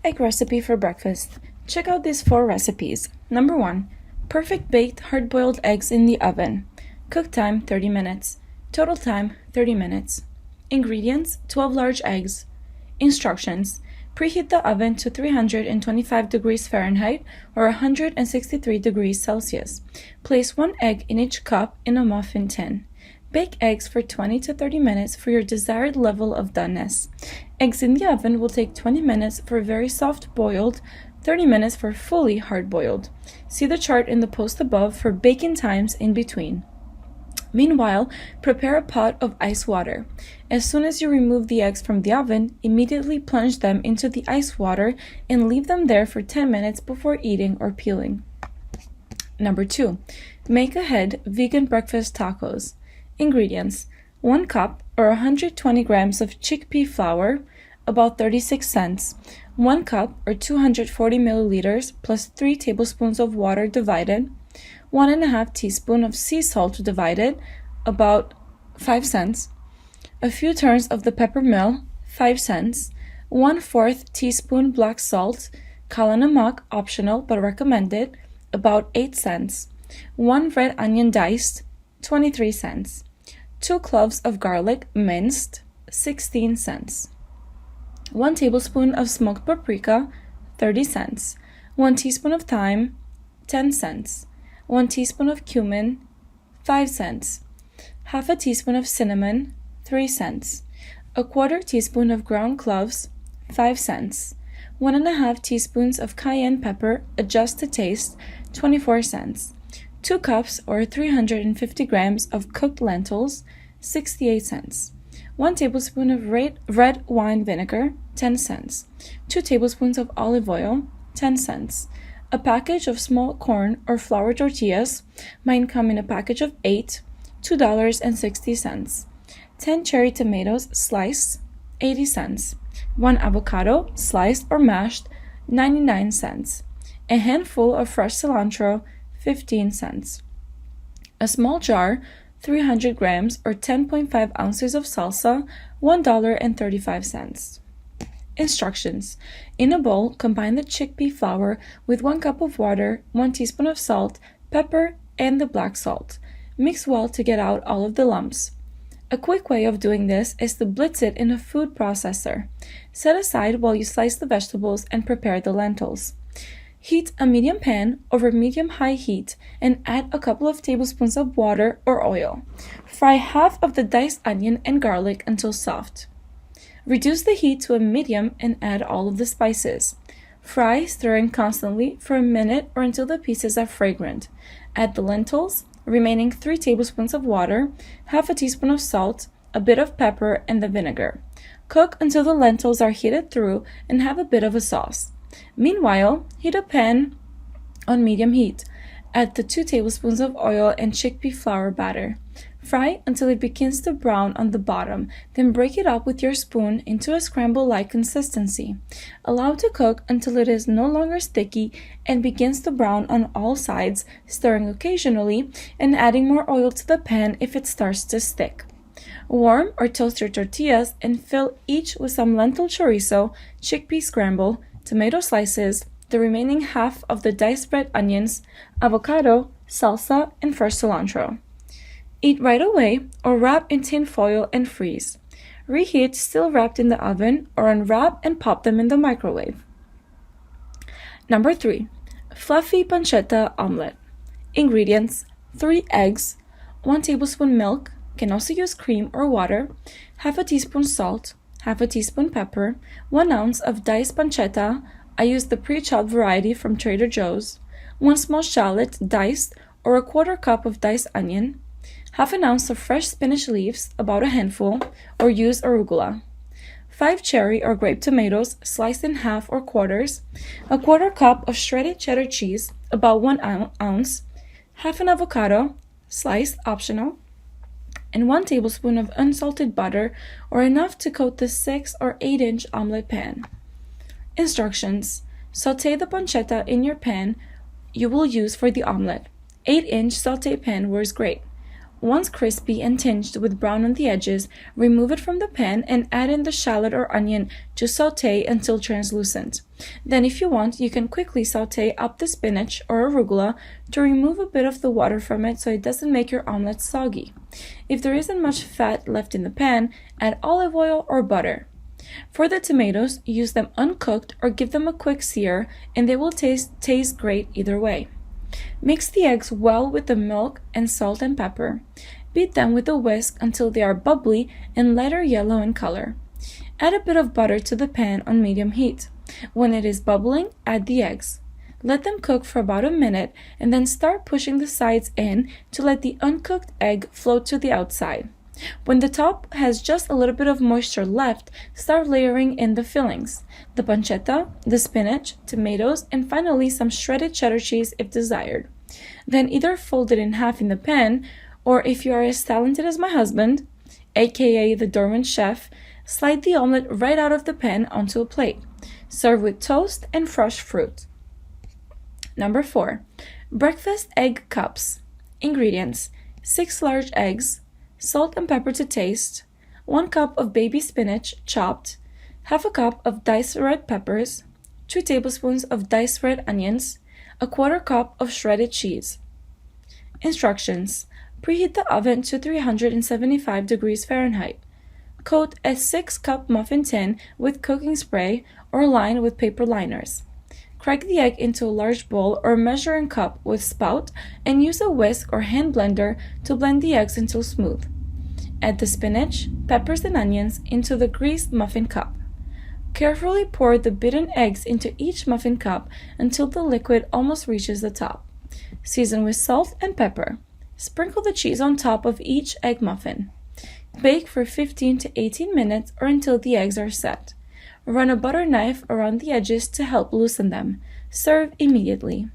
Egg recipe for breakfast. Check out these 4 recipes. Number 1. Perfect baked hard-boiled eggs in the oven. Cook time 30 minutes. Total time 30 minutes. Ingredients: 12 large eggs. Instructions: preheat the oven to 325 degrees Fahrenheit or 163 degrees Celsius. Place 1 egg in each cup in a muffin tin. Bake eggs for 20 to 30 minutes for your desired level of doneness. Eggs in the oven will take 20 minutes for very soft boiled, 30 minutes for fully hard boiled. See the chart in the post above for baking times in between. Meanwhile, prepare a pot of ice water. As soon as you remove the eggs from the oven, immediately plunge them into the ice water and leave them there for 10 minutes before eating or peeling. Number 2. Make ahead vegan breakfast tacos. Ingredients: 1 cup or 120 grams of chickpea flour, about 36 cents, 1 cup or 240 milliliters plus 3 tablespoons of water divided, 1.5 teaspoon of sea salt divided, about 5 cents, a few turns of the pepper mill, 5 cents, 1/4 teaspoon black salt, kala namak, optional but recommended, about 8 cents, 1 red onion diced, 23 cents, 2 cloves of garlic minced, 16 cents, 1 tablespoon of smoked paprika, 30 cents, 1 teaspoon of thyme, 10 cents, 1 teaspoon of cumin, 5 cents, half a teaspoon of cinnamon, 3 cents, a 1/4 teaspoon of ground cloves, 5 cents, 1.5 teaspoons of cayenne pepper, adjust to taste, 24 cents, 2 cups or 350 grams of cooked lentils, 68 cents, 1 tablespoon of red wine vinegar, 10 cents, 2 tablespoons of olive oil, 10 cents, a package of small corn or flour tortillas, mine come in a package of 8, $2.60, 10 cherry tomatoes sliced, 80 cents, 1 avocado sliced or mashed, 99 cents, a handful of fresh cilantro, 15 cents, a small jar, 300 grams or 10.5 ounces of salsa, $1.35. Instructions: in a bowl, combine the chickpea flour with 1 cup of water, 1 teaspoon of salt, pepper, and the black salt. Mix well to get out all of the lumps. A quick way of doing this is to blitz it in a food processor. Set aside while you slice the vegetables and prepare the lentils. Heat a medium pan over medium-high heat and add a couple of tablespoons of water or oil. Fry half of the diced onion and garlic until soft. Reduce the heat to a medium and add all of the spices. Fry, stirring constantly for a minute or until the pieces are fragrant. Add the lentils, remaining 3 tablespoons of water, half a teaspoon of salt, a bit of pepper, and the vinegar. Cook until the lentils are heated through and have a bit of a sauce. Meanwhile, heat a pan on medium heat. Add the 2 tablespoons of oil and chickpea flour batter. Fry until it begins to brown on the bottom, then break it up with your spoon into a scramble-like consistency. Allow to cook until it is no longer sticky and begins to brown on all sides, stirring occasionally and adding more oil to the pan if it starts to stick. Warm or toast your tortillas and fill each with some lentil chorizo, chickpea scramble, tomato slices, the remaining half of the diced red onions, avocado, salsa, and fresh cilantro. Eat right away or wrap in tin foil and freeze. Reheat still wrapped in the oven or unwrap and pop them in the microwave. Number 3. Fluffy pancetta omelette. Ingredients: 3 eggs, 1 tablespoon milk, can also use cream or water, half a teaspoon salt, half a teaspoon pepper, 1 ounce of diced pancetta, I use the pre-chopped variety from Trader Joe's, 1 small shallot diced or a 1/4 cup of diced onion, half an ounce of fresh spinach leaves, about a handful, or use arugula, 5 cherry or grape tomatoes sliced in half or quarters, a 1/4 cup of shredded cheddar cheese, about 1 ounce, half an avocado, sliced, optional, and 1 tablespoon of unsalted butter or enough to coat the 6 or 8-inch omelet pan. Instructions: saute the pancetta in your pan you will use for the omelet. 8-inch saute pan works great. Once crispy and tinged with brown on the edges, remove it from the pan and add in the shallot or onion to sauté until translucent. Then if you want, you can quickly sauté up the spinach or arugula to remove a bit of the water from it so it doesn't make your omelet soggy. If there isn't much fat left in the pan, add olive oil or butter. For the tomatoes, use them uncooked or give them a quick sear and they will taste great either way. Mix the eggs well with the milk and salt and pepper. Beat them with a whisk until they are bubbly and lighter yellow in color. Add a bit of butter to the pan on medium heat. When it is bubbling, add the eggs. Let them cook for about a minute and then start pushing the sides in to let the uncooked egg float to the outside. When the top has just a little bit of moisture left, start layering in the fillings, the pancetta, the spinach, tomatoes, and finally some shredded cheddar cheese if desired. Then either fold it in half in the pan, or if you are as talented as my husband, aka the dormant chef, slide the omelet right out of the pan onto a plate. Serve with toast and fresh fruit. Number 4. Breakfast egg cups. Ingredients: 6 large eggs, salt and pepper to taste, 1 cup of baby spinach chopped, half a cup of diced red peppers, 2 tablespoons of diced red onions, a 1/4 cup of shredded cheese. Instructions: preheat the oven to 375 degrees Fahrenheit. Coat a 6-cup muffin tin with cooking spray or line with paper liners. Crack the egg into a large bowl or measuring cup with spout and use a whisk or hand blender to blend the eggs until smooth. Add the spinach, peppers, and onions into the greased muffin cup. Carefully pour the beaten eggs into each muffin cup until the liquid almost reaches the top. Season with salt and pepper. Sprinkle the cheese on top of each egg muffin. Bake for 15 to 18 minutes or until the eggs are set. Run a butter knife around the edges to help loosen them. Serve immediately.